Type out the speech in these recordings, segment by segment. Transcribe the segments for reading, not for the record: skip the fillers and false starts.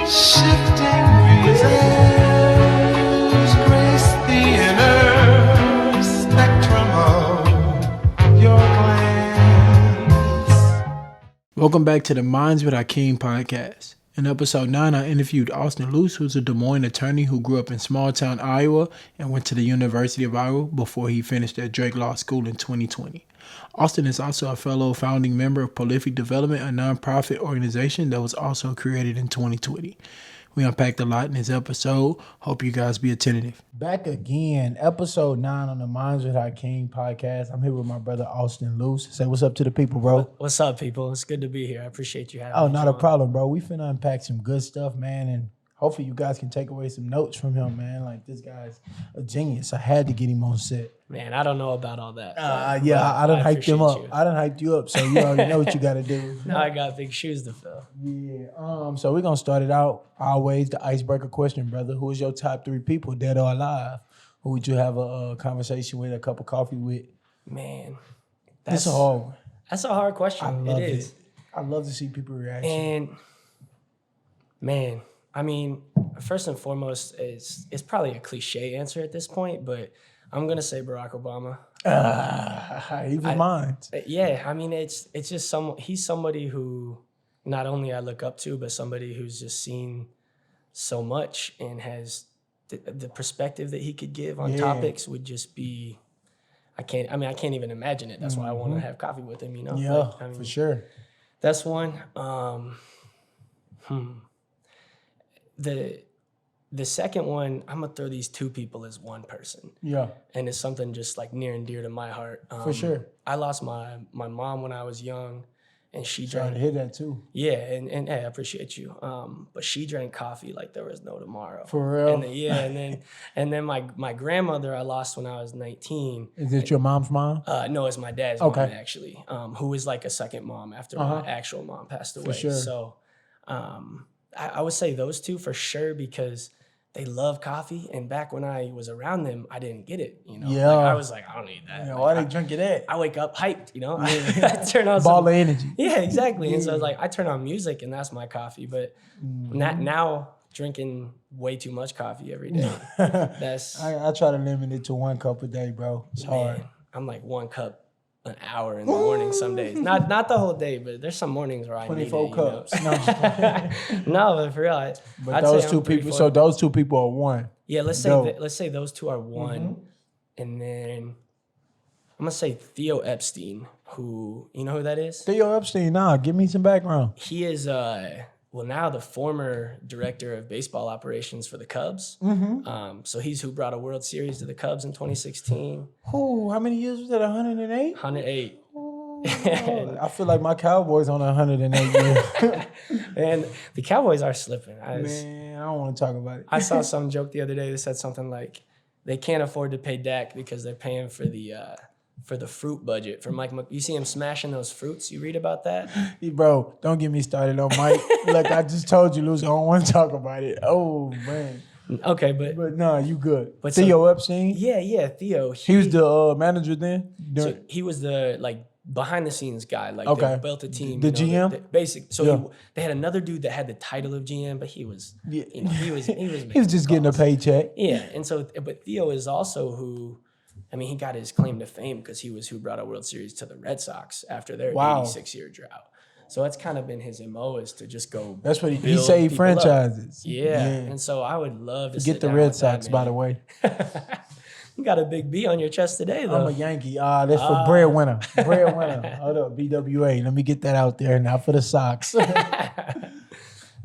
Shifting breezes grace the inner spectrum of your glance. Welcome back to the Minds with Hakeem podcast. In episode 9, I interviewed Austin Luse, who's a Des Moines attorney who grew up in small town Iowa and went to the University of Iowa before he finished at Drake Law School in 2020. Austin is also a fellow founding member of Prolific Development, a nonprofit organization that was also created in 2020. We unpacked a lot in this episode. Hope you guys be attentive. Back again, episode 9 on the Minds with Hakeem podcast. I'm here with my brother Austin Luse. Say what's up to the people, bro. What's up, people? It's good to be here. I appreciate you having me. Oh, not a problem, bro. We finna unpack some good stuff, man, and hopefully you guys can take away some notes from him, man. Like, this guy's a genius. I had to get him on set. Man, I don't know about all that. I done hyped him up. I done hyped you up, so you already know what you got to do. Now I got big shoes to fill. Yeah. So we're going to start it out always the icebreaker question, brother. Who is your top 3 people, dead or alive? Who would you have a conversation with, a cup of coffee with? Man, That's a hard one. That's a hard question. I love it is. I love to see people's reaction. And, man, I mean, first and foremost, it's probably a cliche answer at this point, but I'm going to say Barack Obama. Even mine. Yeah, I mean, it's just he's somebody who not only I look up to, but somebody who's just seen so much and has the perspective that he could give on topics would just be, I can't even imagine it. That's why I want to have coffee with him, you know? Yeah, I mean, for sure. That's one. The second one, I'm gonna throw these 2 people as one person. Yeah. And it's something just like near and dear to my heart. For sure. I lost my mom when I was young, and she Sorry drank. to hear that too. Yeah, and hey, I appreciate you. But she drank coffee like there was no tomorrow. For real. And then my grandmother I lost when I was 19. Is it your mom's mom? No, it's my dad's mom actually. Who was like a second mom after my actual mom passed away. For sure. So, I would say those 2 for sure because they love coffee, and back when I was around them, I didn't get it. You know, yeah. Like, I was like, I don't need that. Yeah, like, why they drinking that? I wake up hyped. You know, I turn on ball of energy. Yeah, exactly. And so I was like, I turn on music, and that's my coffee. But not now drinking way too much coffee every day. That's I try to limit it to 1 cup a day, bro. It's hard. I'm like 1 cup an hour in the morning some days. Not the whole day, but there's some mornings where I need it. 24 cups. You know? No, but for real. But those 2 people. So those 2 people are one. Yeah, let's say those 2 are one, and then I'm gonna say Theo Epstein, who you know who that is? Theo Epstein. Nah, give me some background. He is now the former director of baseball operations for the Cubs. So he's who brought a World Series to the Cubs in 2016. Oh, how many years was that? 108. 108. I feel like my Cowboys on 108 years. And the Cowboys are slipping. Man, I don't want to talk about it. I saw some joke the other day that said something like, they can't afford to pay Dak because they're paying for the fruit budget for Mike. You see him smashing those fruits. You read about that? Bro, don't get me started on Mike. Like I just told you, Luz, I don't want to talk about it. Oh, man. Okay, but no, you good. But Theo Epstein? Yeah, Theo. He was the manager then? So he was the behind the scenes guy. Like they built a team. The GM? So they had another dude that had the title of GM, but he was he was just getting a paycheck. Yeah, and so but Theo is also who, I mean, he got his claim to fame because he was who brought a World Series to the Red Sox after their 86-year drought. So that's kind of been his MO, is to just go. That's what he saved franchises. Yeah. And so I would love to get the Red Sox, by the way. You got a big B on your chest today, though. I'm a Yankee. That's for breadwinner. Breadwinner. Hold up, BWA. Let me get that out there now for the Sox. No,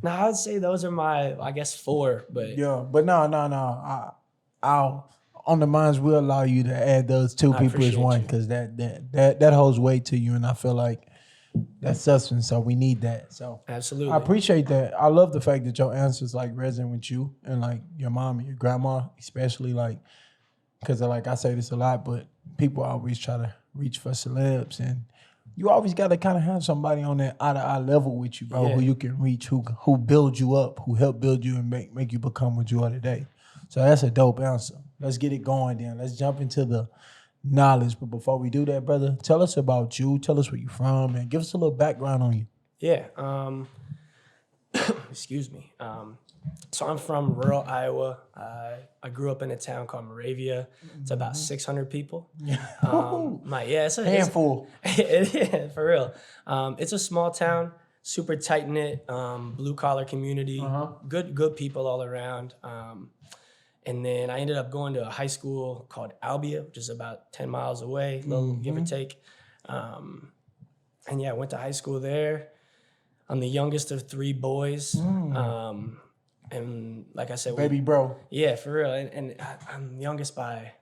I would say those are my, I guess, 4. But yeah, but no. I'll on the Minds will allow you to add those 2 people as one, because that holds weight to you, and I feel like that's substance, so we need that. So absolutely, I appreciate that. I love the fact that your answers like resonate with you and like your mom and your grandma, especially because like I say this a lot, but people always try to reach for celebs, and you always got to kind of have somebody on that eye-to-eye level with you, bro, who you can reach, who build you up, who help build you and make you become what you are today. So that's a dope answer. Let's get it going then. Let's jump into the knowledge. But before we do that, brother, tell us about you. Tell us where you're from, and give us a little background on you. Yeah. excuse me. So I'm from rural Iowa. I grew up in a town called Moravia. It's about 600 people. It's a Handful. For real. It's a small town, super tight knit, blue collar community, good people all around. And then I ended up going to a high school called Albia, which is about 10 miles away, little give or take. And yeah, I went to high school there. I'm the youngest of 3 boys. And like I said, Baby bro. Yeah, for real. And I'm the youngest by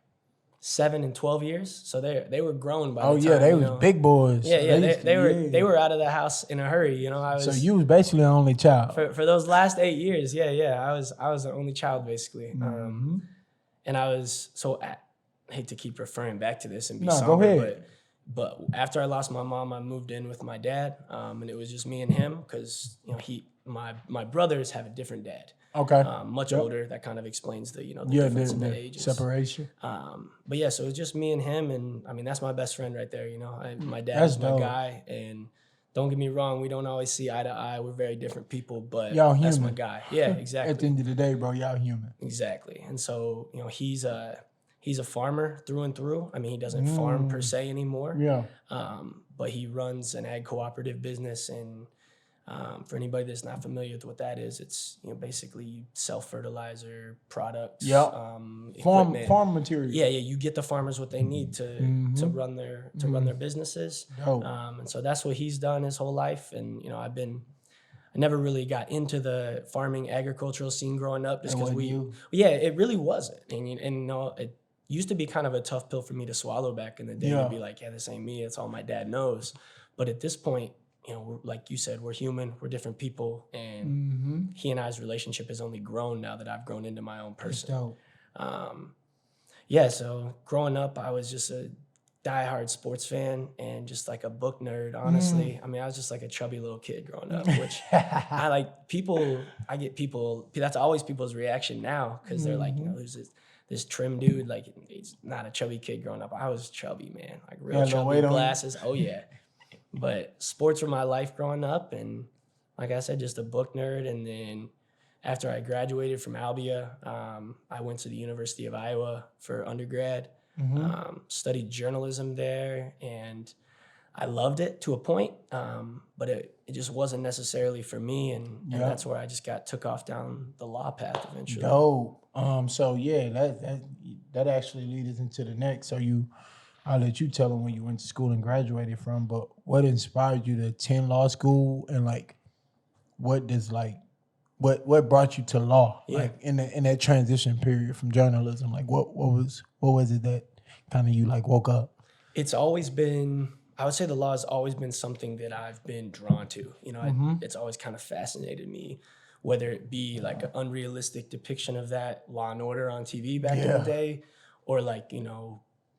7 and 12 years. So they were grown by the time. They was big boys. Yeah, they were out of the house in a hurry. So you was basically the only child. For those last 8 years. I was the only child basically. And I was I hate to keep referring back to this and be somber, go ahead. But after I lost my mom, I moved in with my dad, and it was just me and him because my brothers have a different dad. Okay. Much older. That kind of explains the difference in the ages. Separation. But yeah, so it was just me and him, and I mean that's my best friend right there. My dad That's is my dope. guy, and don't get me wrong, we don't always see eye to eye. We're very different people, but y'all that's human. my guy. Yeah, exactly. At the end of the day, bro, y'all human. Exactly. And so he's a farmer through and through. I mean, he doesn't farm per se anymore. Yeah. But he runs an ag cooperative business, and for anybody that's not familiar with what that is, it's basically self-fertilizer products, equipment. Farm material. Yeah, you get the farmers what they need to run their businesses. Dope. And so that's what he's done his whole life. And I never really got into the farming agricultural scene growing up just because it really wasn't. And it used to be kind of a tough pill for me to swallow back in the day to be like, yeah, this ain't me. It's all my dad knows. But at this point, we're, like you said, we're human. We're different people. And he and I's relationship has only grown now that I've grown into my own person. So growing up, I was just a diehard sports fan and just like a book nerd, honestly. I mean, I was just like a chubby little kid growing up, which I get people, that's always people's reaction now because they're like, there's this trim dude, like he's not a chubby kid growing up. I was chubby, man, like real chubby, glasses. Oh yeah. But sports were my life growing up, and like I said, just a book nerd. And then after I graduated from Albia, I went to the University of Iowa for undergrad, studied journalism there, and I loved it to a point, but it just wasn't necessarily for me, and that's where I just took off down the law path eventually. Dope. So yeah, that actually leads us into the next. So I'll let you tell them when you went to school and graduated from, but what inspired you to attend law school, and like what brought you to law? Yeah. Like in that transition period from journalism, like what was it that kind of you like woke up? It's always been, I would say the law has always been something that I've been drawn to. It's always kind of fascinated me, whether it be like an unrealistic depiction of that Law and Order on TV back in the day, or like,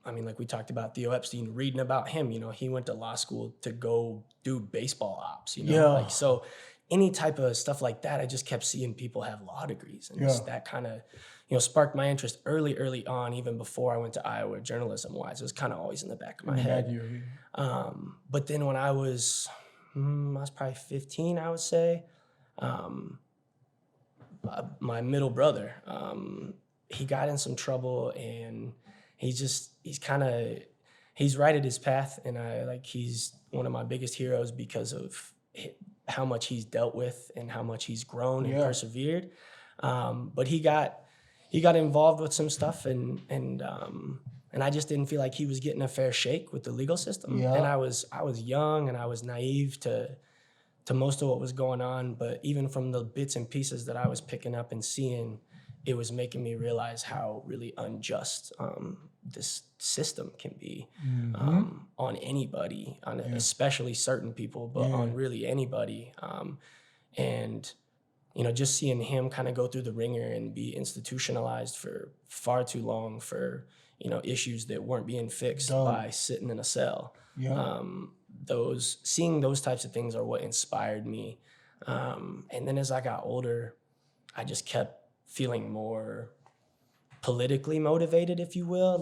like we talked about Theo Epstein, reading about him, he went to law school to go do baseball ops, like, so any type of stuff like that, I just kept seeing people have law degrees, and just that kind of, sparked my interest early on, even before I went to Iowa journalism wise. It was kind of always in the back of my head. But then when I was probably 15, I would say, my middle brother, he got in some trouble, and he's righted his path, and he's one of my biggest heroes because of how much he's dealt with and how much he's grown and persevered. But he got involved with some stuff, and I just didn't feel like he was getting a fair shake with the legal system. And I was young, and I was naive to most of what was going on. But even from the bits and pieces that I was picking up and seeing, it was making me realize how really unjust this system can be on anybody, especially certain people, but on really anybody. And just seeing him kind of go through the ringer and be institutionalized for far too long for issues that weren't being fixed by sitting in a cell. Seeing those types of things are what inspired me. And then as I got older, I just kept feeling more politically motivated, if you will.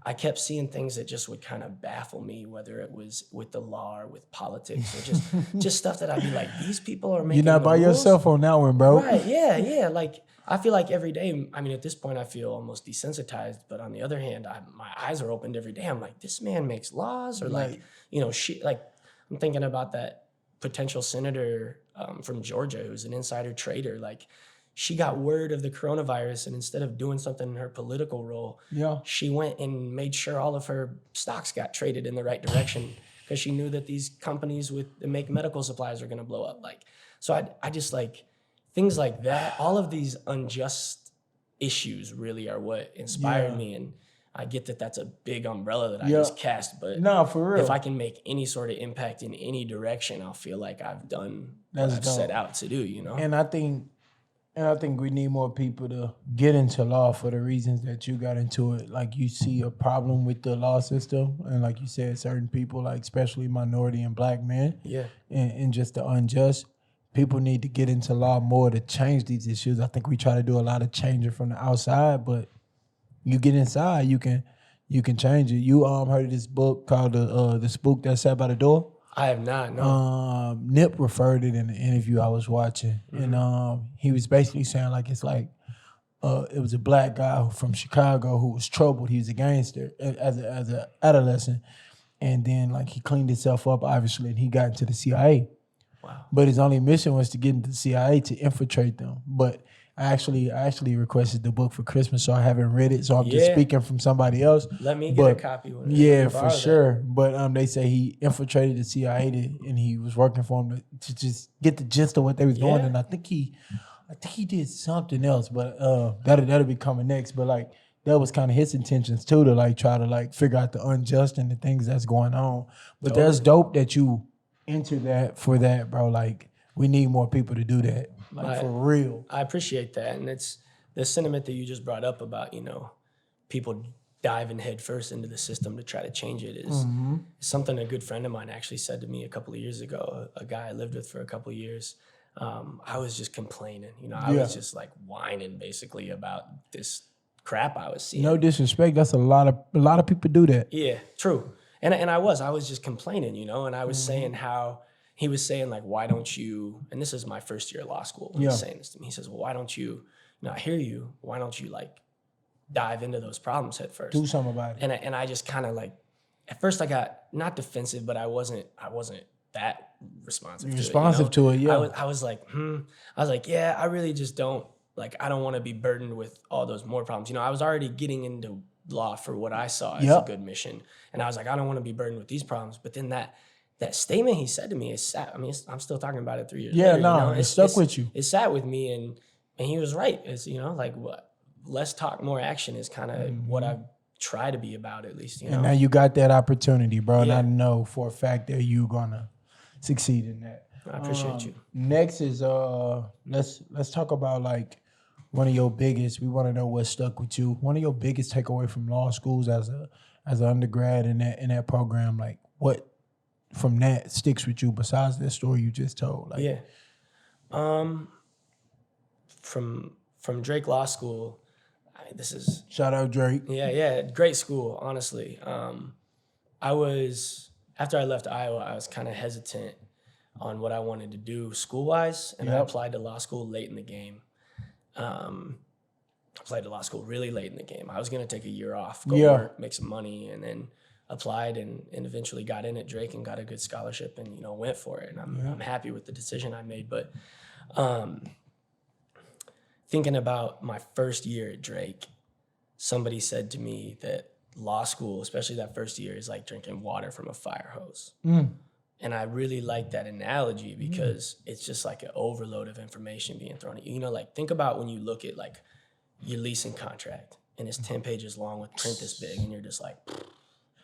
I kept seeing things that just would kind of baffle me, whether it was with the law or with politics or just stuff that I'd be like, these people are making You're not the by rules? yourself on that one, bro. Right, yeah. Like, I feel like every day, I mean, at this point, I feel almost desensitized. But on the other hand, my eyes are opened every day. I'm like, this man makes laws, or like, like, I'm thinking about that potential senator from Georgia who's an insider trader. Like, she got word of the coronavirus, and instead of doing something in her political role, she went and made sure all of her stocks got traded in the right direction because she knew that these companies that make medical supplies are going to blow up. Like, so I just like things like that. All of these unjust issues really are what inspired me. And I get that that's a big umbrella that I just cast, but no, for real. If I can make any sort of impact in any direction, I'll feel like I've done what I've set out to do, you know? And I think we need more people to get into law for the reasons that you got into it. Like, you see a problem with the law system, and like you said, certain people, like especially minority and black men, and just the unjust. People need to get into law more to change these issues. I think we try to do a lot of changing from the outside, but you get inside, you can change it. You heard of this book called the Spook That Sat by the Door? I have not, no. Nip referred it in the interview I was watching, and he was basically saying like it's like it was a black guy from Chicago who was troubled. He was a gangster as a adolescent, and then like he cleaned himself up obviously, and he got into the CIA. Wow! But his only mission was to get into the CIA to infiltrate them. But I actually requested the book for Christmas, so I haven't read it. So I'm just speaking from somebody else. Let me get a copy. For sure. But they say he infiltrated the CIA and he was working for them to just get the gist of what they was doing. And I think he did something else, but that'll be coming next. But like that was kind of his intentions too, to like try to like figure out the unjust and the things that's going on. But that's dope that you enter that for that, bro. Like, we need more people to do that. Like, for real. I appreciate that. And it's the sentiment that you just brought up about, people diving headfirst into the system to try to change it is something a good friend of mine actually said to me a couple of years ago, a guy I lived with for a couple of years. I was just complaining, I was just like whining basically about this crap I was seeing. No disrespect. That's a lot of people do that. Yeah, true. And I was just complaining, and I was saying how he was saying, like, why don't you, and this is my first year of law school when he's saying this to me. He says, well, why don't you, I hear you, why don't you, like, dive into those problems head first? Do something about it. And I just kind of, like, at first I got, not defensive, but I wasn't that responsive to it. I was like, yeah, I really just don't, like, I don't want to be burdened with all those more problems. I was already getting into law for what I saw as a good mission. And I was like, I don't want to be burdened with these problems. But then that statement he said to me is sat. I mean, I'm still talking about it 3 years later. It stuck with you. It sat with me, and he was right. It's like what less talk, more action is kind of what I try to be about, at least. And now you got that opportunity, bro. And I know for a fact that you're gonna succeed in that. I appreciate you. Next is let's talk about like one of your biggest. We want to know what stuck with you. One of your biggest takeaway from law schools as an undergrad in that program. Like, what from that sticks with you besides that story you just told? Like, from Drake Law School, this is shout out Drake. Yeah, great school, honestly. After I left Iowa, I was kind of hesitant on what I wanted to do school-wise, and I applied to law school late in the game. I applied to law school really late in the game. I was going to take a year off, go work, make some money, and then applied and eventually got in at Drake and got a good scholarship and, went for it. And I'm happy with the decision I made. But thinking about my first year at Drake, somebody said to me that law school, especially that first year, is like drinking water from a fire hose. And I really like that analogy because it's just like an overload of information being thrown at you. Like, think about when you look at like your leasing contract and it's 10 pages long with print this big and you're just like,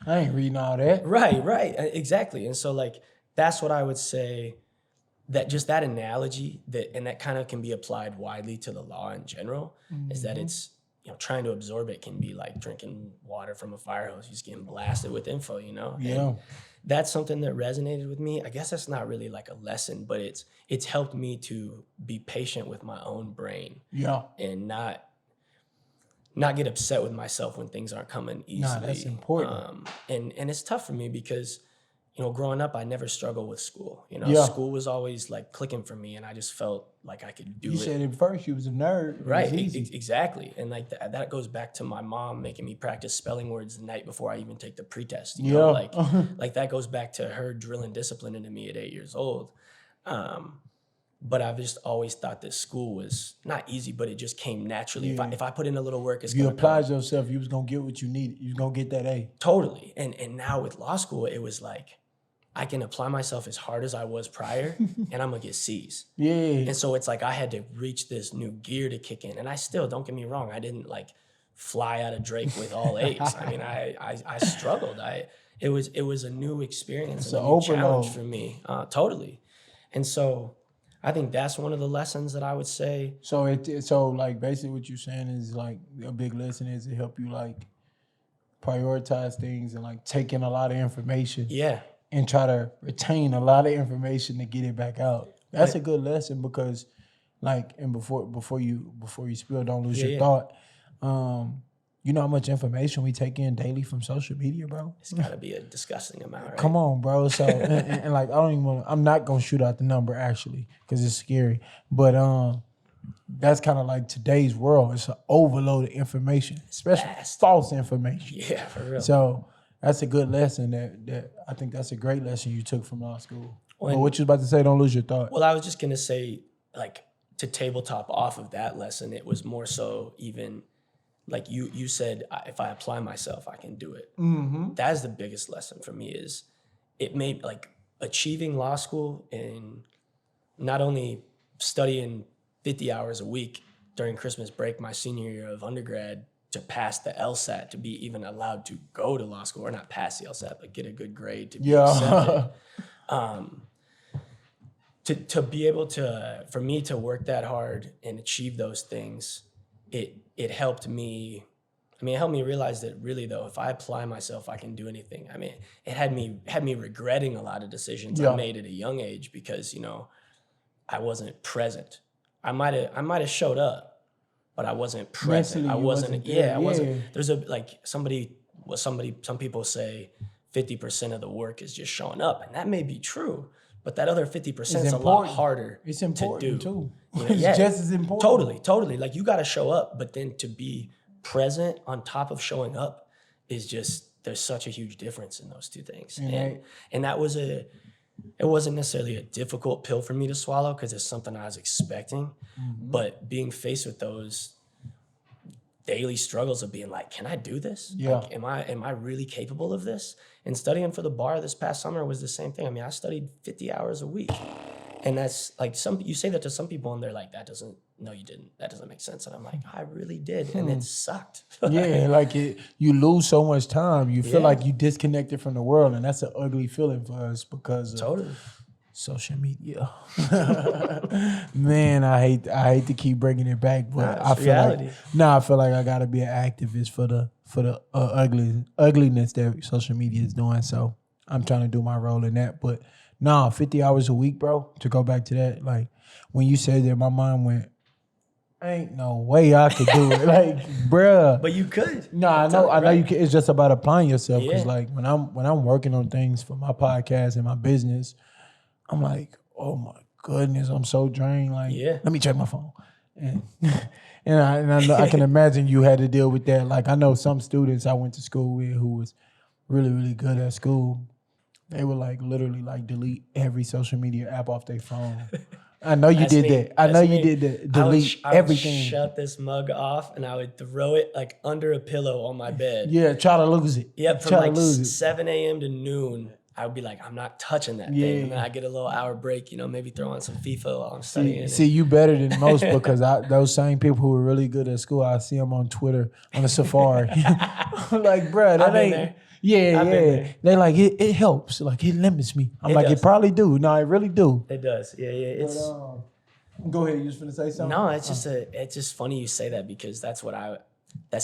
I ain't reading all that. Right, exactly. And so like, that's what I would say, that just that analogy and that kind of can be applied widely to the law in general, is that it's, trying to absorb it can be like drinking water from a fire hose. You're just getting blasted with info, And that's something that resonated with me. I guess that's not really like a lesson, but it's helped me to be patient with my own brain. And not get upset with myself when things aren't coming easily. Nah, that's important. And it's tough for me because, you know, growing up, I never struggled with school. You know, Yeah. school was always like clicking for me, and I just felt like I could do You it. said at first you was a nerd. It Right, was easy. exactly. And like that goes back to my mom making me practice spelling words the night before I even take the pretest. You know, like that goes back to her drilling discipline into me at 8 years old. But I've just always thought that school was not easy, but it just came naturally. Yeah. If I put in a little work, it's If you gonna applied come. yourself, you was gonna get what you needed. You was gonna get that A. Totally. And now with law school, it was like I can apply myself as hard as I was prior, and I'm gonna get C's. Yeah. And so it's like I had to reach this new gear to kick in. And I still, don't get me wrong, I didn't like fly out of Drake with all A's. I mean, I struggled. It was a new experience, It's and a an new overload. challenge for me. Totally. And so I think that's one of the lessons that I would say. So like basically what you're saying is like a big lesson is to help you like prioritize things and like take in a lot of information. Yeah. And try to retain a lot of information to get it back out. That's a good lesson because, like, and before you spill, don't lose your thought. You know how much information we take in daily from social media, bro? It's got to be a disgusting amount, right? Come on, bro. So and like I don't even want. I'm not gonna shoot out the number actually because it's scary. But that's kind of like today's world. It's an overload of information, especially fast. false information. Yeah, for real. So that's a good lesson that I think that's a great lesson you took from law school. Well, what you was about to say, don't lose your thought. Well, I was just going to say, like, to tabletop off of that lesson, it was more so even, like you said, if I apply myself, I can do it. Mm-hmm. That's the biggest lesson for me is it made, like, achieving law school and not only studying 50 hours a week during Christmas break my senior year of undergrad, to pass the LSAT, to be even allowed to go to law school, or not pass the LSAT, but get a good grade to be accepted. To be able to, for me to work that hard and achieve those things, it helped me. I mean, it helped me realize that really though, if I apply myself, I can do anything. I mean, it had me regretting a lot of decisions I made at a young age because, you know, I wasn't present. I might have showed up, but I wasn't present. Mentally, I wasn't. there. I wasn't. There's some people say 50% of the work is just showing up, and that may be true, but that other 50% is a lot harder. It's important to do. Too. You know, It's just as important. Totally. Like you got to show up, but then to be present on top of showing up is just, there's such a huge difference in those two things. And that was it wasn't necessarily a difficult pill for me to swallow because it's something I was expecting, but being faced with those daily struggles of being like, can I do this? Yeah. Like, am I really capable of this? And studying for the bar this past summer was the same thing. I mean, I studied 50 hours a week. And that's like you say that to some people and they're like, no, you didn't. That doesn't make sense. And I'm like, I really did. And it sucked. Yeah, like you lose so much time. You feel like you disconnected from the world. And that's an ugly feeling for us because of social media. Man, I hate to keep bringing it back, but I feel like I gotta be an activist for the ugliness that social media is doing. So I'm trying to do my role in that. But 50 hours a week, bro. To go back to that, like when you said that, my mind went, ain't no way I could do it. Like, bruh. But you could. No, I know you can. It's just about applying yourself. Because like when I'm working on things for my podcast and my business, I'm like, oh my goodness, I'm so drained. Like, let me check my phone. And I know, I can imagine you had to deal with that. Like I know some students I went to school with who was really, really good at school. They would like literally like delete every social media app off their phone. I know you did that. I know you did that. Delete everything. I would shut this mug off and I would throw it like under a pillow on my bed. Yeah, try to lose it. Yep, from like 7 a.m. to noon, I would be like, I'm not touching that thing. And then I get a little hour break, maybe throw on some FIFA while I'm studying. See, you better than most because those same people who were really good at school, I see them on Twitter on the Safari. I'm like, bro, that ain't. There. Yeah. They like it helps. Like it limits me. I'm like, it probably do. No, it really do. It does. Yeah. It's. Go ahead. You just gonna say something? No, it's just funny you say that because that's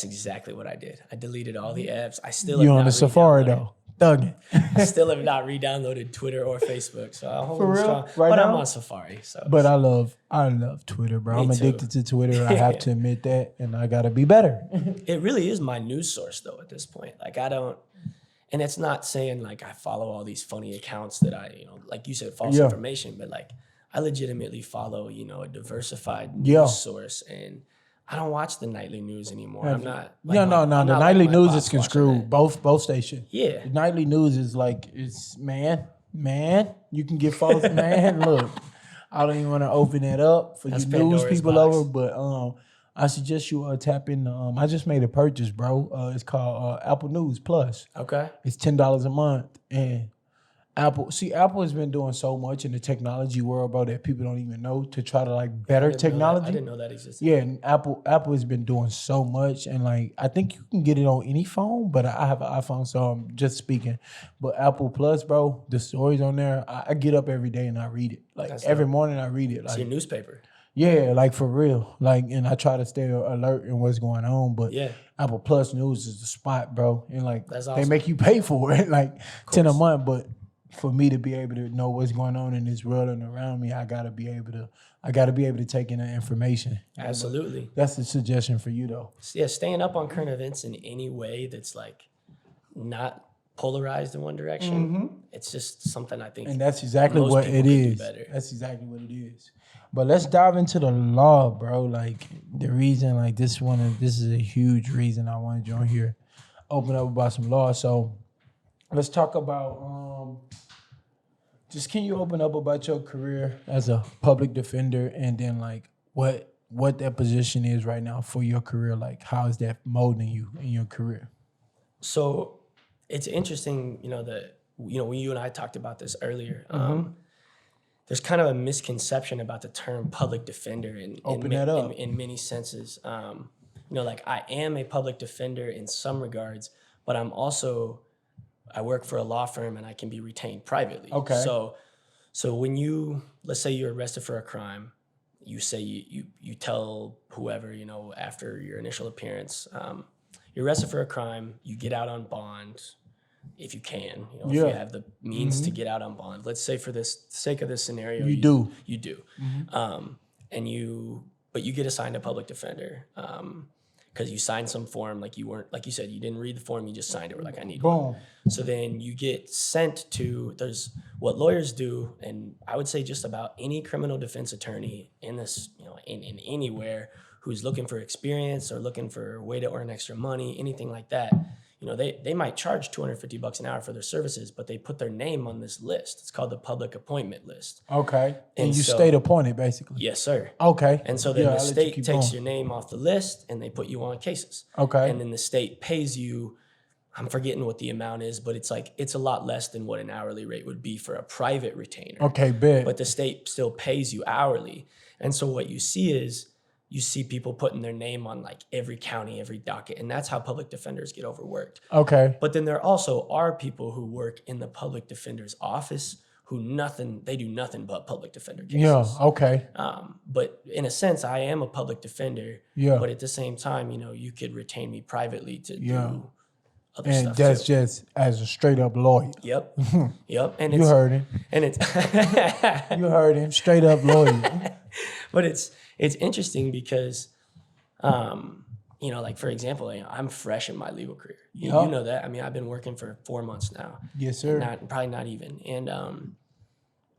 exactly what I did. I deleted all the apps. I still. You on the Safari though? thugging. I still have not re-downloaded Twitter or Facebook, so I'll hold For them real? strong. Right but now? I'm on Safari, so. But I love Twitter, bro. Me I'm too. addicted to Twitter. I have to admit that, and I gotta be better. It really is my news source, though, at this point. Like, I don't, and it's not saying, like, I follow all these funny accounts that like you said, false information, but, like, I legitimately follow, a diversified news source, and I don't watch the nightly news anymore. I'm not. Like, no. I'm The not nightly like my news pops is watching construed. that. Both stations. Yeah. The nightly news is like it's man. You can get false man. Look, I don't even want to open it up for That's you news Pandora's people box. over, but I suggest you tap in. I just made a purchase, bro. It's called Apple News Plus. Okay. It's $10 a month, and Apple has been doing so much in the technology world, bro, that people don't even know to try to like better technology. I didn't know that existed. Yeah, and Apple has been doing so much, and like I think you can get it on any phone, but I have an iPhone, so I'm just speaking. But Apple Plus, bro, the stories on there, I get up every day and I read it. Like every morning I read it. It's Like your newspaper. yeah, like for real. Like, and I try to stay alert in what's going on. But Yeah. Apple Plus News is the spot, bro. And like That's they awesome. make you pay for it, like 10 a month. But for me to be able to know what's going on in this world and around me, I gotta be able to take in the information. Absolutely. That's the suggestion for you though. Yeah, staying up on current events in any way that's like not polarized in one direction. It's just something I think. And that's exactly most what people it could do is. better. That's exactly what it is. But let's dive into the law, bro. Like the reason, like this is a huge reason I wanted you on here. Open up about some law. So let's talk about just can you open up about your career as a public defender and then like what that position is right now for your career? Like how is that molding you in your career? So it's interesting, that when you and I talked about this earlier. There's kind of a misconception about the term public defender in many senses. Like I am a public defender in some regards, but I work for a law firm and I can be retained privately. Okay. So when let's say you're arrested for a crime, you say you tell whoever, after your initial appearance, you're arrested for a crime, you get out on bond, if you can, if you have the means to get out on bond. Let's say for this sake of this scenario, you do. But you get assigned a public defender because you signed some form, like you said, you didn't read the form, you just signed it. We're like, I need one. So then you get sent to, there's what lawyers do, and I would say just about any criminal defense attorney in this, in anywhere who's looking for experience or looking for a way to earn extra money, anything like that. They might charge $250 an hour for their services, but they put their name on this list. It's called the public appointment list. Okay. And you stayed appointed, basically. Yes, sir. Okay. And so then the state takes your name off the list and they put you on cases. Okay. And then the state pays you, I'm forgetting what the amount is, but it's a lot less than what an hourly rate would be for a private retainer. Okay, bet. But the state still pays you hourly. And so what you see people putting their name on like every county, every docket, and that's how public defenders get overworked. Okay. But then there also are people who work in the public defender's office who they do nothing but public defender cases. Yeah, okay. But in a sense, I am a public defender. Yeah. But at the same time, you could retain me privately to do other and stuff that's too. just as a straight up lawyer. Yep. And you heard him. And it's you heard him. Straight up lawyer. But it's interesting because, like for example, I'm fresh in my legal career. You know that. I mean, I've been working for 4 months now. Yes, sir. Probably not even. And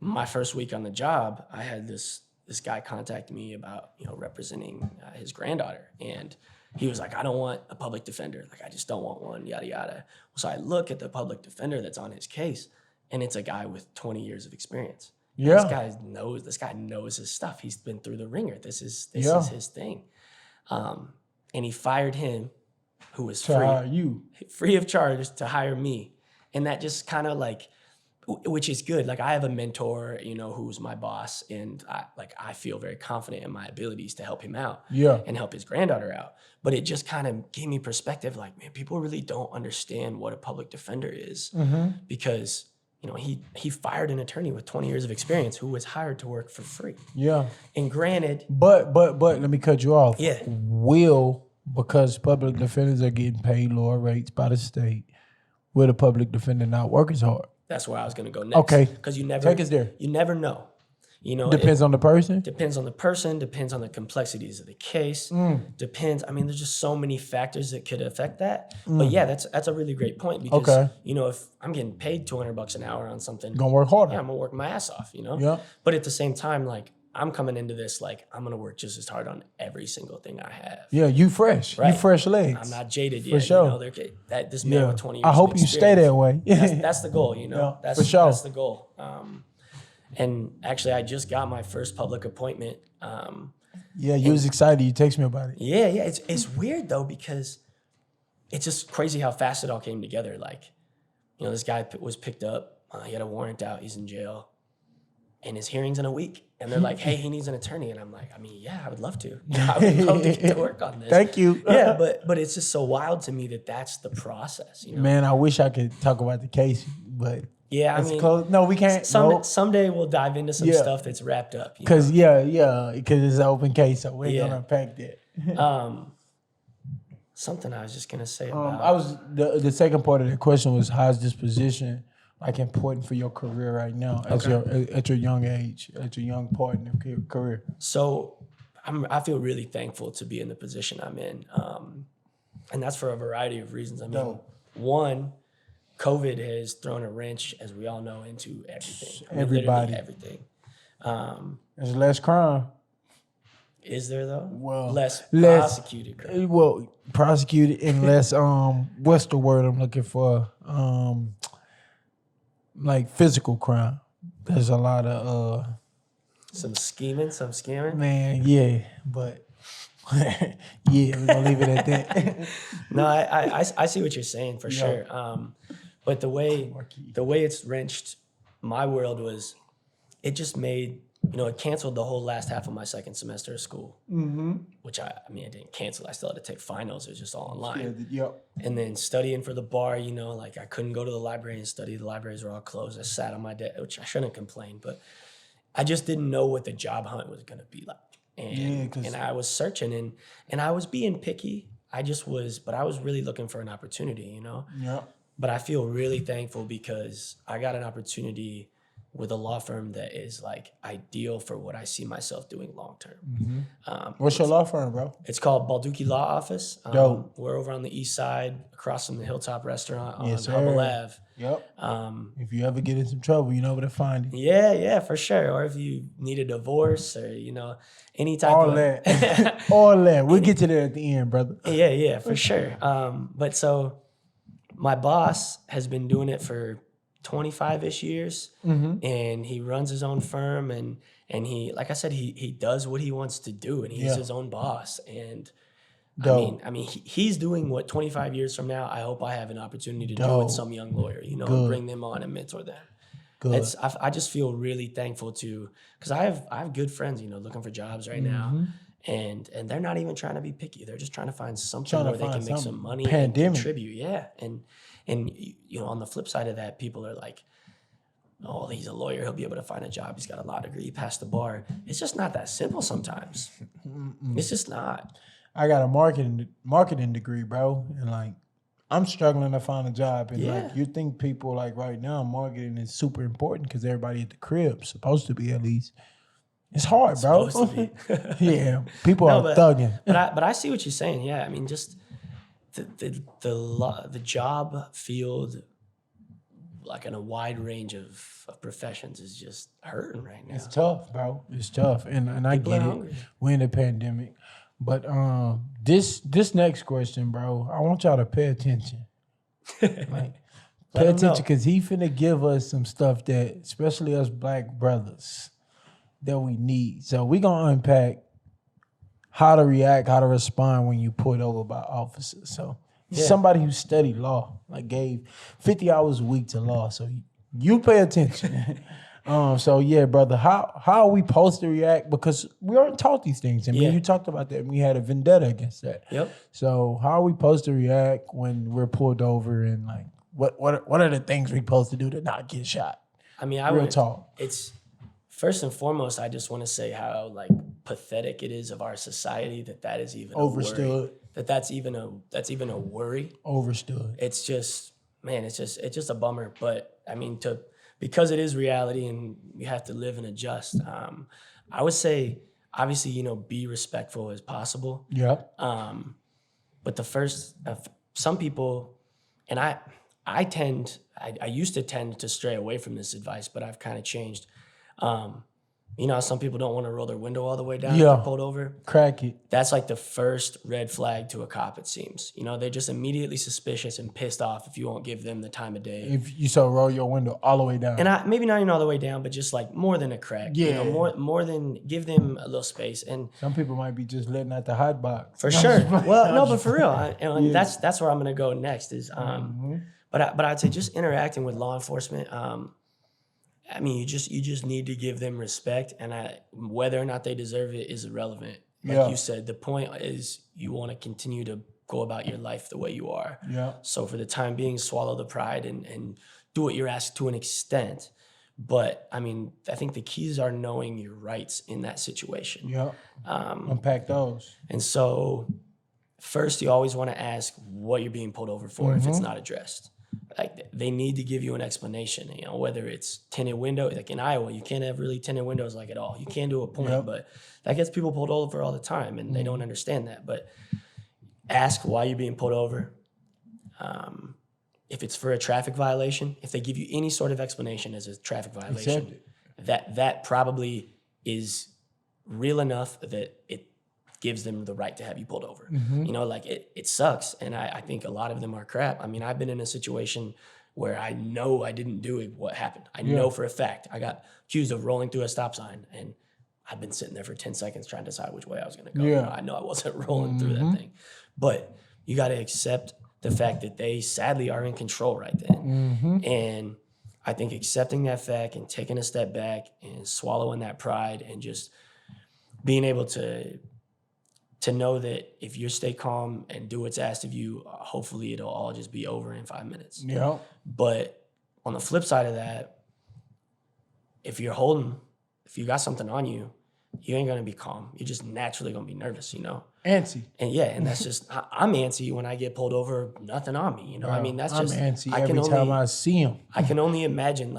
my first week on the job, I had this guy contact me about representing his granddaughter, and he was like, I don't want a public defender. Like, I just don't want one, yada, yada. So I look at the public defender that's on his case, and it's a guy with 20 years of experience. Yeah. This guy knows his stuff. He's been through the ringer. This is his thing. And he fired him, who was free of charge, to hire me. And that just kind of like, which is good. Like I have a mentor, who's my boss, and I feel very confident in my abilities to help him out and help his granddaughter out. But it just kind of gave me perspective. Like, man, people really don't understand what a public defender is because he fired an attorney with 20 years of experience who was hired to work for free. Yeah. And granted, but let me cut you off. Yeah. Because public defenders are getting paid lower rates by the state, Will the public defender not work as hard? That's where I was going to go next. Okay. Because you never Take us there. You never know. You know, Depends on the person. Depends on the person. Depends on the complexities of the case. Depends. I mean, there's just so many factors that could affect that. But yeah, that's a really great point because you know, if I'm getting paid $200 an hour on something, Gonna work harder. yeah, I'm gonna work my ass off. You know. Yeah. But at the same time, like I'm coming into this like I'm gonna work just as hard on every single thing I have. Yeah, you fresh. Right. You fresh legs. I'm not jaded yet. sure. You know, this man with 20 years. I hope of you stay experience. that way. That's the goal, you know. Yeah, for sure. That's the goal. And actually, I just got my first public appointment. Yeah, you was excited. You text me about it. Yeah. It's weird though because it's just crazy how fast it all came together. Like, you know, this guy was picked up. He had a warrant out. He's in jail, and his hearing's in a week. And they're like, "Hey, he needs an attorney." And I'm like, "I mean, yeah, I would love to. I would love to get to work on this." Thank you. Yeah, but it's just so wild to me that that's the process. You know? Man, I wish I could talk about the case, but Yeah, I it's mean, close. No, we can't. someday we'll dive into some Yeah. stuff that's wrapped up. Because because it's an open case, so we ain't Yeah. gonna unpack that. Something I was just gonna say about. I was the second part of the question was how's this position like important for your career right now at your young age, at your young part in your career? So I feel really thankful to be in the position I'm in, and that's for a variety of reasons. I mean, one, COVID has thrown a wrench, as we all know, into everything. I mean, Everybody. literally everything. There's less crime. Is there though? Well, less less- prosecuted crime. Well, prosecuted and less what's the word I'm looking for? Like physical crime. There's a lot of Some scheming. man, yeah, but yeah, we're gonna leave it at that. No, I see what you're saying for sure. But the way it's wrenched my world was, it just made, you know, it canceled the whole last half of my second semester of school. Which I mean, it didn't cancel. I still had to take finals. It was just all online. Yep. And then studying for the bar, you know, like I couldn't go to the library and study. The libraries were all closed. I sat on my desk, which I shouldn't complain, but I just didn't know what the job hunt was going to be like. And I was searching and I was being picky. But I was really looking for an opportunity, you know? Yeah. But I feel really thankful because I got an opportunity with a law firm that is like ideal for what I see myself doing long term. What's your law firm, bro? It's called Balducci Law Office. Dope. We're over on the east side, across from the Hilltop Restaurant on Yes, sir. Hubble Ave. Yep. If you ever get in some trouble, you know where to find it. Yeah, for sure. Or if you need a divorce or, you know, any type All of that. All that. We'll get to that at the end, brother. Yeah, for sure. But so my boss has been doing it for 25-ish years, and he runs his own firm, and he, like I said, he does what he wants to do, and he's his own boss. And Dope. I mean, he's doing what 25 years from now, I hope I have an opportunity to do Dope. with some young lawyer, you know, Good. and bring them on and mentor them. Good. I just feel really thankful because I have good friends, you know, looking for jobs right now, and they're not even trying to be picky. They're just trying to find something where they can make some money and contribute. Yeah, and you know, on the flip side of that, people are like, "Oh, he's a lawyer. He'll be able to find a job. He's got a law degree. He passed the bar." It's just not that simple sometimes. It's just not. I got a marketing degree, bro, and like I'm struggling to find a job. And like you think people like right now, marketing is super important because everybody at the crib supposed to be at least. It's hard, bro. Supposed to be. Yeah, people are thugging. But I see what you're saying. Yeah, I mean, just the job field, like in a wide range of professions, is just hurting right now. It's tough, bro. It's tough, and I People are get it. hungry. We're in the pandemic, but this next question, bro, I want y'all to pay attention. Like, pay attention because he finna give us some stuff that, especially us black brothers, that we need. So we gonna unpack how to react, how to respond when you pulled over by officers. So somebody who studied law, like gave 50 hours a week to law. So you pay attention. So yeah, brother, how are we supposed to react? Because we aren't taught these things. I mean, you talked about that. And we had a vendetta against that. Yep. So how are we supposed to react when we're pulled over, and like what are the things we're supposed to do to not get shot? I mean, Real talk. It's first and foremost, I just want to say how like pathetic it is of our society that is even Overstood. a worry. That's even a worry. Overstood. It's just, man, it's just a bummer. But I mean, because it is reality and you have to live and adjust. I would say, obviously, be respectful as possible. Yeah. But the first, some people, and I used to tend to stray away from this advice, but I've kind of changed. How some people don't want to roll their window all the way down if they're pulled over. Crack it. That's like the first red flag to a cop, it seems. They're just immediately suspicious and pissed off if you won't give them the time of day. If you roll your window all the way down. And maybe not even all the way down, but just like more than a crack. Yeah. More than give them a little space. And some people might be just letting out the hot box. For sure. Well, no, but for real. That's where I'm gonna go next is but I'd say just interacting with law enforcement. I mean, you just need to give them respect, and whether or not they deserve it is irrelevant. Like you said, the point is you want to continue to go about your life the way you are. Yeah. So for the time being, swallow the pride and do what you're asked to an extent. But I mean, I think the keys are knowing your rights in that situation. Yeah. Unpack those. And so first, you always want to ask what you're being pulled over for if it's not addressed. Like they need to give you an explanation, whether it's tinted window, like in Iowa, you can't have really tinted windows like at all. You can do a point, but that gets people pulled over all the time and they don't understand that. But ask why you're being pulled over. If it's for a traffic violation, if they give you any sort of explanation as a traffic violation, that probably is real enough that it gives them the right to have you pulled over. It sucks. And I think a lot of them are crap. I mean, I've been in a situation where I know I didn't do it, what happened. I know for a fact. I got accused of rolling through a stop sign and I've been sitting there for 10 seconds trying to decide which way I was gonna go. I know I wasn't rolling through that thing. But you gotta accept the fact that they sadly are in control right then. And I think accepting that fact and taking a step back and swallowing that pride and just being able to know that if you stay calm and do what's asked of you, hopefully it'll all just be over in 5 minutes. Yeah. But on the flip side of that, if you got something on you, you ain't gonna be calm. You're just naturally gonna be nervous, Antsy. And that's just, I'm antsy when I get pulled over, nothing on me, Bro, I mean, that's I'm just. antsy every time I see him. I can only imagine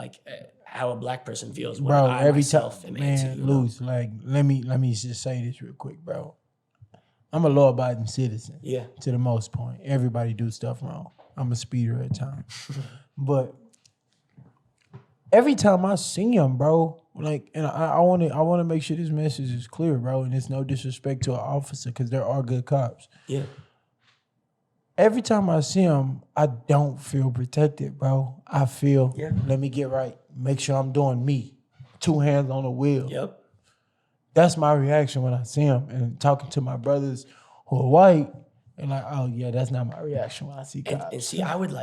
how a black person feels when bro, I every myself time, am antsy. Luse, let me just say this real quick, bro. I'm a law-abiding citizen. Yeah. To the most point. Everybody do stuff wrong. I'm a speeder at times. But every time I see him, bro, and I want to make sure this message is clear, bro, and it's no disrespect to an officer because there are good cops. Yeah. Every time I see him, I don't feel protected, bro. I feel, let me get right. Make sure I'm doing me. 2 hands on the wheel. Yep. That's my reaction when I see him. And talking to my brothers who are white, and that's not my reaction when I see cops. And see, I would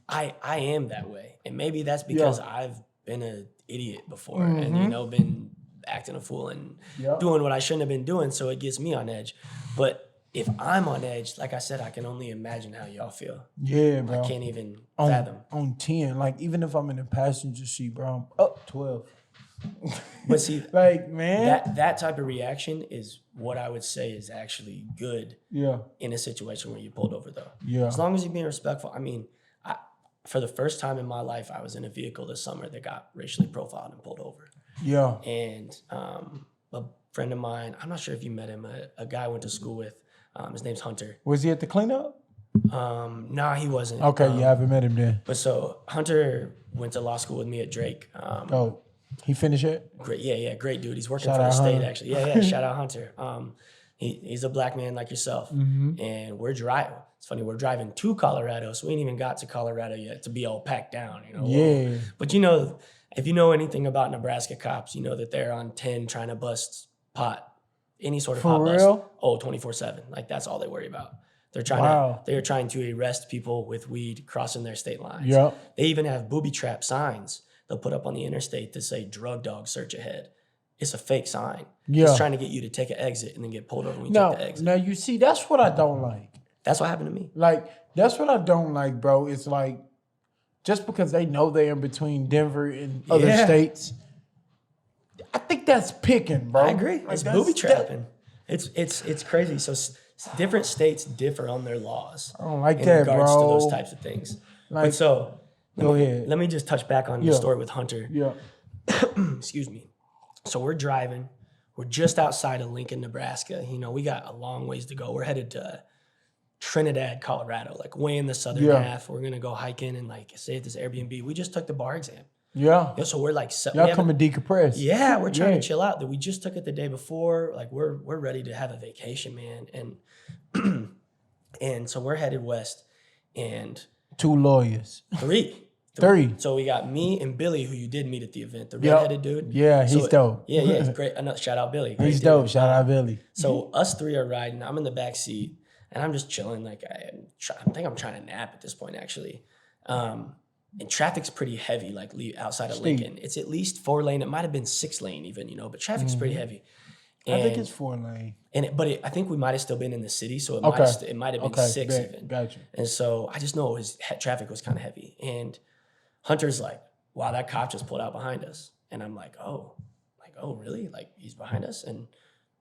I am that way. And maybe that's because I've been an idiot before and, been acting a fool and doing what I shouldn't have been doing. So it gets me on edge. But if I'm on edge, like I said, I can only imagine how y'all feel. Yeah, bro. I can't even fathom. On 10, even if I'm in the passenger seat, bro, I'm up 12. But see, man, that type of reaction is what I would say is actually good. In a situation where you pulled over, though. As long as you're being respectful. I mean, for the first time in my life, I was in a vehicle this summer that got racially profiled and pulled over. And a friend of mine, I'm not sure if you met him, a guy I went to school with. His name's Hunter. Was he at the cleanup? Nah, he wasn't. Okay, I haven't met him then. But so Hunter went to law school with me at Drake. He finished it? Great, great dude. He's working for the state, actually. Shout out Hunter. He's a black man like yourself. And we're driving. It's funny, we're driving to Colorado, so we ain't even got to Colorado yet to be all packed down, But if you know anything about Nebraska cops, you know that they're on 10 trying to bust pot, any sort of pot bust. Oh, 24/7. That's all they worry about. They're trying to arrest people with weed crossing their state lines. They even have booby trap signs they'll put up on the interstate to say drug dog search ahead. It's a fake sign. It's trying to get you to take an exit and then get pulled over when you take the exit. Now you see, that's what I don't like. That's what happened to me. That's what I don't like, bro. It's just because they know they're in between Denver and other states, I think that's picking, bro. I agree. It's booby trapping. It's crazy. So different states differ on their laws. I don't like in that, regards bro. to those types of things. Like, But so go ahead. let me just touch back on the story with Hunter. Yeah. Excuse me. So we're driving. We're just outside of Lincoln, Nebraska. You know, we got a long ways to go. We're headed to Trinidad, Colorado, like way in the southern half. We're gonna go hiking and like stay at this Airbnb. We just took the bar exam. Yeah. So we're like, y'all come and decompress. Yeah, we're trying to chill out. That we just took it the day before. Like we're ready to have a vacation, man. And and so we're headed west, and 2 lawyers. 3. 3. So we got me and Billy, who you did meet at the event, the redheaded dude. Yeah, he's dope. Yeah, he's great. Shout out Billy. Great He's dude. dope. Shout out Billy. So us 3 are riding. I'm in the back seat, and I'm just chilling. Like I think I'm trying to nap at this point, actually. And traffic's pretty heavy, like outside of Lincoln. It's at least 4 lane. It might have been 6 lane even, you know, but traffic's pretty heavy. And, I think it's 4 lane. I think we might have still been in the city, so it might have been 6 even. Gotcha. And so I just know traffic was kind of heavy. And Hunter's like, wow, that cop just pulled out behind us. And I'm like, oh, really? Like he's behind us? And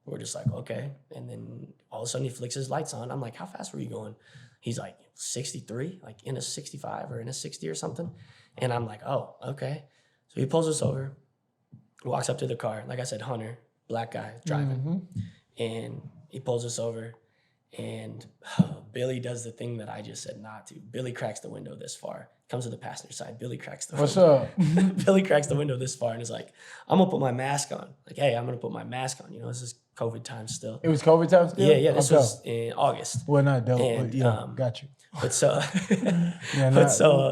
we're just like, okay. And then all of a sudden he flicks his lights on. I'm like, how fast were you going? He's like 63, like in a 65 or in a 60 or something. And I'm like, oh, okay. So he pulls us over, walks up to the car. Like I said, Hunter, black guy driving. And he pulls us over, and Billy does the thing that I just said not to. Billy cracks the window this far. Comes to the passenger side. Billy cracks the window. What's up? Billy cracks the window this far and is like, I'm going to put my mask on. Like, hey, I'm going to put my mask on. You know, this is COVID time still. It was COVID time still? Yeah, this was in August. Well, not dope, And, but yeah, got you. But so,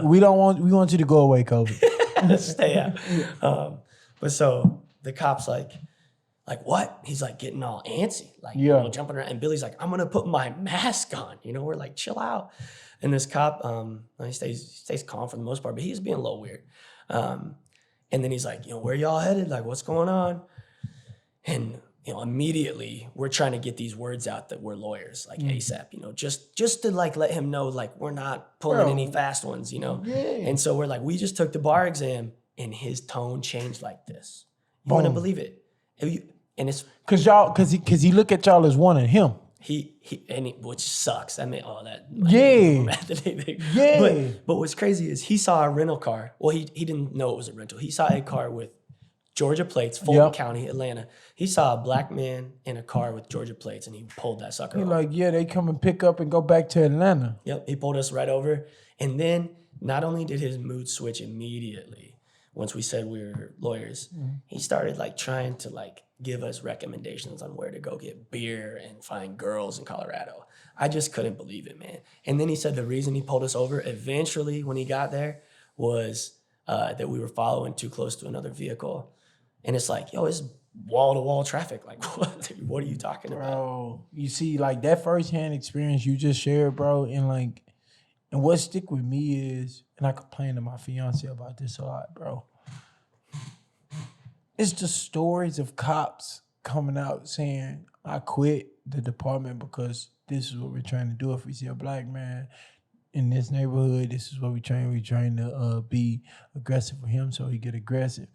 we want you to go away, COVID. stay out. But so the cop's like, what? He's like getting all antsy, like you know, jumping around. And Billy's like, I'm gonna put my mask on. You know, we're like, chill out. And this cop, he stays calm for the most part, but he's being a little weird. And then he's like, you know, where y'all headed? Like, what's going on? And you know, immediately we're trying to get these words out that we're lawyers, like ASAP. You know, just to like let him know, like we're not pulling any fast ones. You know. Yeah. And so we're like, we just took the bar exam, and his tone changed like this. You wouldn't believe it. And it's cause he look at y'all as one and him. Which sucks. I mean, all that. Yeah. But what's crazy is he saw a rental car. Well, he didn't know it was a rental. He saw a car with Georgia plates, Fulton County, Atlanta. He saw a black man in a car with Georgia plates, and he pulled that sucker over. Like, yeah, they come and pick up and go back to Atlanta. Yep, he pulled us right over. And then not only did his mood switch immediately once we said we were lawyers, he started like trying to like give us recommendations on where to go get beer and find girls in Colorado. I just couldn't believe it, man. And then he said the reason he pulled us over eventually when he got there was that we were following too close to another vehicle. And it's like, yo, it's wall-to-wall traffic. Like, what are you talking about? Bro, you see, like that firsthand experience you just shared, bro, and what stick with me is, and I complain to my fiance about this a lot, bro. It's the stories of cops coming out saying, I quit the department because this is what we're trying to do. If we see a black man in this neighborhood, this is what we're trying to be aggressive for him so he get aggressive.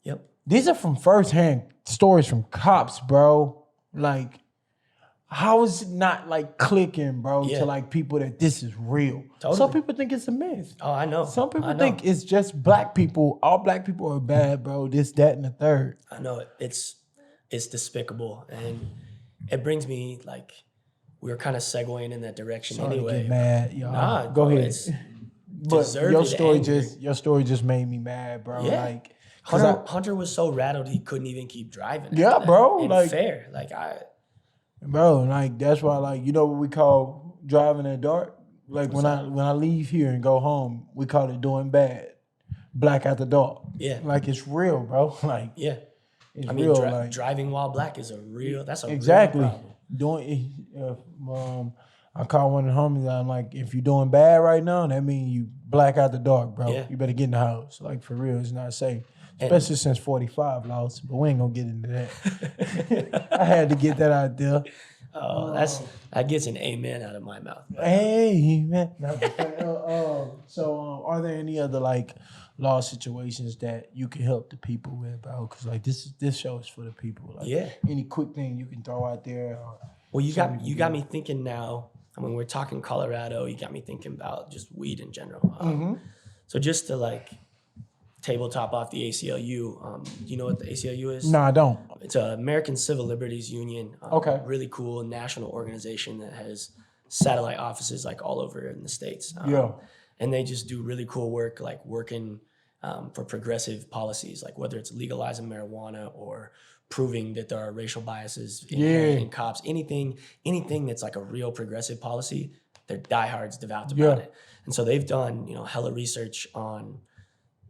Yep. These are from firsthand stories from cops, bro. Like, how is it not like clicking, bro, to like people that this is real? Totally. Some people think it's a myth. Oh, I know. Some people think it's just black people. All black people are bad, bro. This, that, and the third. I know it. It's despicable. And it brings me like, we were kind of segueing in that direction anyway. To get mad, y'all. Nah, go ahead. But your story just made me mad, bro. Yeah. Like, Hunter was so rattled he couldn't even keep driving. Yeah, bro. And like fair. Bro, like that's why, like, you know what we call driving in the dark? Like when I leave here and go home, we call it doing bad. Black at the dark. Yeah. Like it's real, bro. Like yeah. It's real. Driving while black is that's a exactly. real problem. I call one of the homies, I'm like, if you're doing bad right now, that means you black out the dark, bro. Yeah. You better get in the house. Like for real, it's not safe. Especially since 45 lost, but we ain't gonna get into that. I had to get that out there. Oh, that gets an amen out of my mouth. Hey, man. So, are there any other like law situations that you can help the people with, bro? Because like this show is for the people. Like, any quick thing you can throw out there. Well, you got me thinking now. And when we're talking Colorado, you got me thinking about just weed in general. So just to like tabletop off the ACLU, you know what the ACLU is? No, I don't. It's an American Civil Liberties Union. Okay. Really cool national organization that has satellite offices like all over in the States. And they just do really cool work, like working for progressive policies, like whether it's legalizing marijuana or proving that there are racial biases in cops, anything that's like a real progressive policy, they're diehards devout about it. And so they've done, hella research on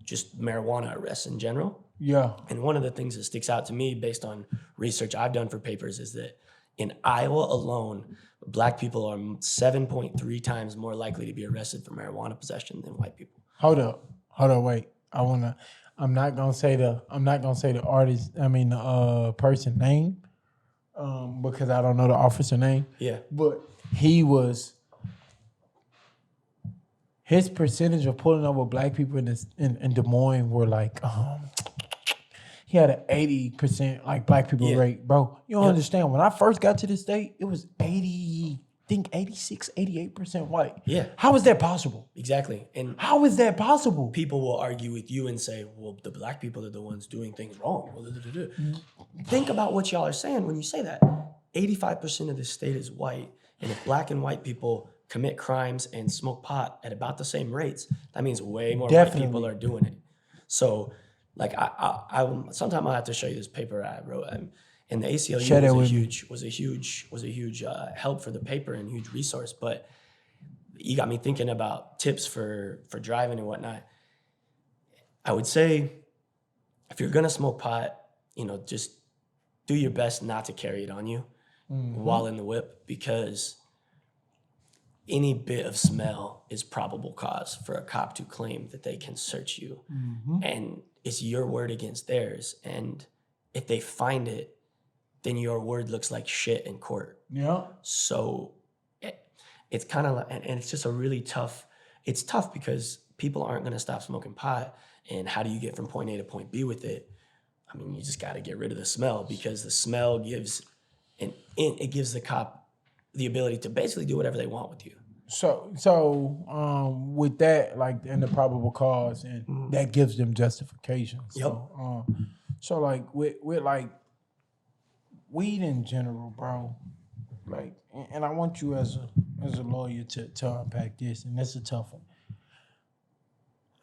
just marijuana arrests in general. Yeah. And one of the things that sticks out to me based on research I've done for papers is that in Iowa alone, Black people are 7.3 times more likely to be arrested for marijuana possession than white people. Hold up, wait. I'm not gonna say the artist. The person name, because I don't know the officer name. Yeah. But his percentage of pulling over Black people in Des Moines were like, he had an 80% like Black people rate, bro. You don't understand. When I first got to the state, it was 86, 88% white. Yeah. How is that possible? Exactly. And how is that possible? People will argue with you and say, well, the Black people are the ones doing things wrong. Think about what y'all are saying when you say that. 85% of the state is white. And if Black and white people commit crimes and smoke pot at about the same rates, that means way more white people are doing it. So, like, I sometime I'll have to show you this paper I wrote. And the ACLU was a huge help for the paper and huge resource. But you got me thinking about tips for driving and whatnot. I would say if you're gonna smoke pot, just do your best not to carry it on you while in the whip, because any bit of smell is probable cause for a cop to claim that they can search you. And it's your word against theirs. And if they find it, then your word looks like shit in court. Yeah. So it's kind of like, and it's just it's tough because people aren't going to stop smoking pot. And how do you get from point A to point B with it? I mean, you just got to get rid of the smell, because the smell gives the cop the ability to basically do whatever they want with you. So with that, like, and the probable cause, and that gives them justification. So like with like weed in general, bro. Like, and I want you as a lawyer to unpack this, and that's a tough one.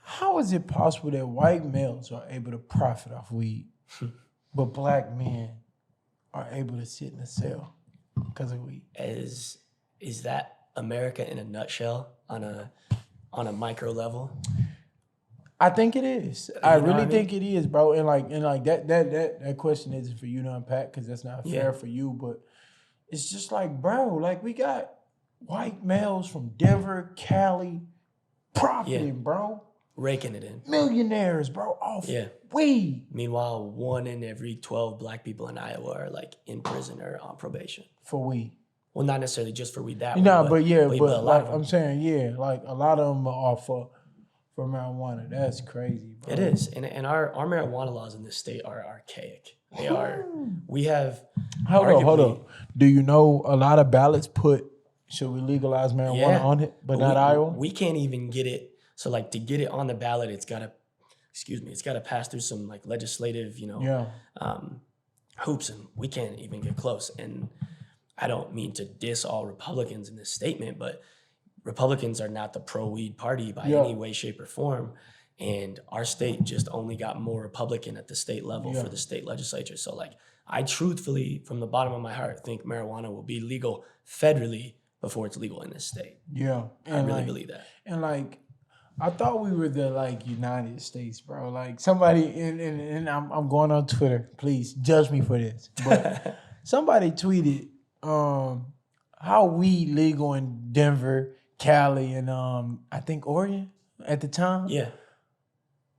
How is it possible that white males are able to profit off weed, but Black men are able to sit in a cell because of weed? Is that America in a nutshell on a micro level? I think it is. I really think it is, bro. And like that question isn't for you to unpack, because that's not fair for you. But it's just like, bro, like, we got white males from Denver, Cali, profiting, bro. Raking it in. Millionaires, bro, off weed. Meanwhile, 1 in every 12 Black people in Iowa are like in prison or on probation. For weed. Well, not necessarily just for weed that way. But a lot of them. I'm saying, like, a lot of them are for marijuana. That's crazy, bro. It is. And our marijuana laws in this state are archaic. They are. We have. Hold up. Do you know a lot of ballots put, should we legalize marijuana on it, but not Iowa? We can't even get it. So, like, to get it on the ballot, it's got to pass through some, like, legislative, hoops, and we can't even get close. And I don't mean to diss all Republicans in this statement, but Republicans are not the pro-weed party by any way, shape, or form. And our state just only got more Republican at the state level for the state legislature. So, like, I truthfully, from the bottom of my heart, think marijuana will be legal federally before it's legal in this state. Yeah. I really believe that. And, like, I thought we were the, like, United States, bro. Like, somebody, and I'm going on Twitter. Please judge me for this. But somebody tweeted how weed legal in Denver, Cali, and I think Oregon at the time. Yeah.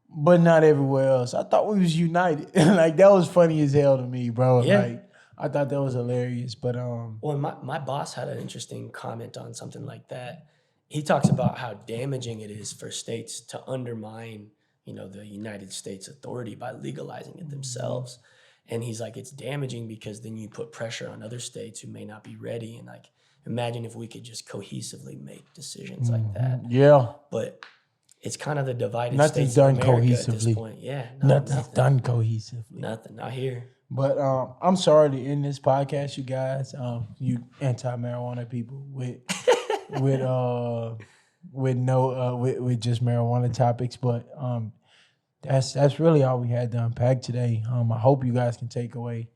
But not everywhere else. I thought we was united. Like, that was funny as hell to me, bro. Yeah. Like, I thought that was hilarious. But well, my boss had an interesting comment on something like that. He talks about how damaging it is for states to undermine, the United States authority by legalizing it themselves. And he's like, it's damaging because then you put pressure on other states who may not be ready. And, like, imagine if we could just cohesively make decisions like that. Yeah. But it's kind of the divided Nothing's states of done America at this cohesively. point. Yeah, Nothing's done cohesively. Nothing, not here. But I'm sorry to end this podcast, you guys. You anti-marijuana people with just marijuana topics. But that's really all we had to unpack today. I hope you guys can take away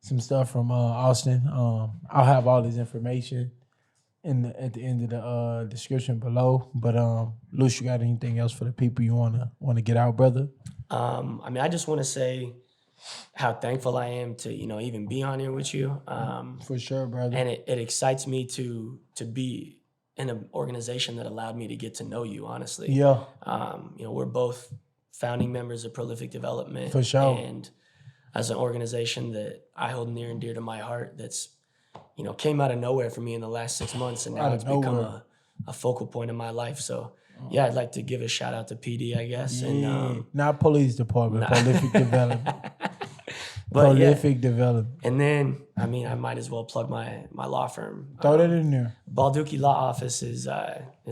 some stuff from Austin. I'll have all this information at the end of the description below. But Luse, you got anything else for the people you wanna get out, brother? I mean, I just want to say how thankful I am to even be on here with you. For sure, brother. And it excites me to be in an organization that allowed me to get to know you. Honestly, Yeah. We're both founding members of Prolific Development. For sure. And as an organization that I hold near and dear to my heart, that's came out of nowhere for me in the last 6 months, and now it's become a focal point in my life. So yeah, I'd like to give a shout out to PD, I guess. Yeah. And not police department, Prolific Development. But Prolific Development. And then, I mean, I might as well plug my law firm. Throw that in there. Balducci Law Office is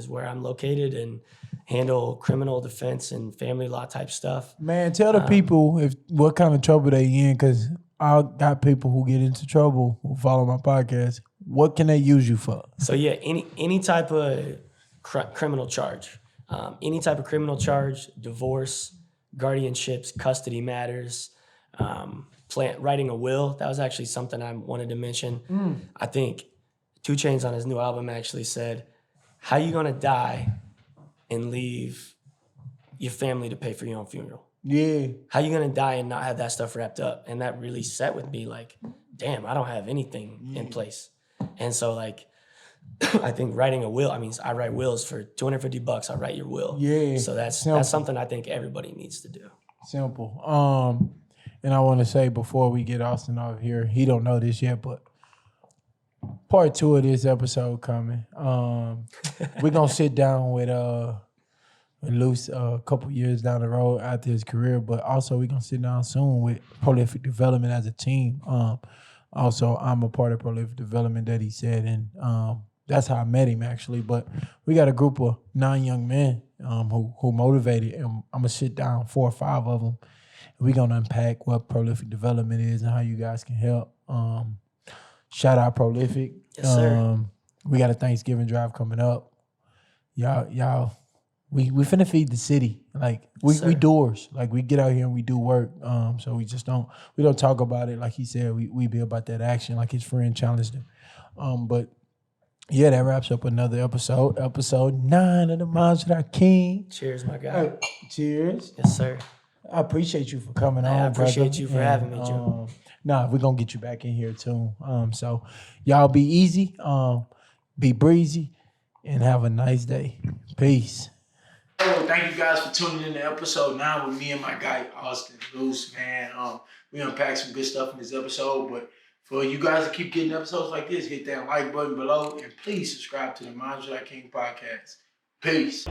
where I'm located and handle criminal defense and family law type stuff. Man, tell the people what kind of trouble they in, because I got people who get into trouble who follow my podcast. What can they use you for? So yeah, any type of criminal charge, divorce, guardianships, custody matters, writing a will. That was actually something I wanted to mention. I think 2 Chainz on his new album actually said, "How you gonna die and leave your family to pay for your own funeral? Yeah. How you gonna die and not have that stuff wrapped up?" And that really set with me, like, damn, I don't have anything in place. And so, like, I think writing a will, I mean, I write wills for $250. I write your will. Yeah. So that's Simple. something I think everybody needs to do. Simple. And I want to say before we get Austin off here, he don't know this yet, but part 2 of this episode coming. We're gonna sit down with Luse a couple years down the road after his career, but also we're gonna sit down soon with Prolific Development as a team. Also, I'm a part of Prolific Development that he said, and that's how I met him actually. But we got a group of 9 young men who motivated, and I'm gonna sit down 4 or 5 of them. We're gonna unpack what Prolific Development is and how you guys can help. Shout out Prolific. Yes, sir. We got a Thanksgiving drive coming up. Y'all, we finna feed the city. Like we doers. Like we get out here and we do work. So we don't talk about it like he said. We be about that action like his friend challenged him. But yeah, that wraps up another episode. Episode 9 of the Minds with Hakeem. Cheers, my guy. Cheers. Yes, sir. I appreciate you for coming on. I appreciate brother. you for having me, Joe. We're gonna get you back in here too. So y'all be easy, be breezy, and have a nice day. Peace. Oh, thank you guys for tuning in to episode 9 with me and my guy Austin Luse, man. We unpacked some good stuff in this episode, but for you guys to keep getting episodes like this, hit that like button below and please subscribe to the Minds with King podcast. Peace.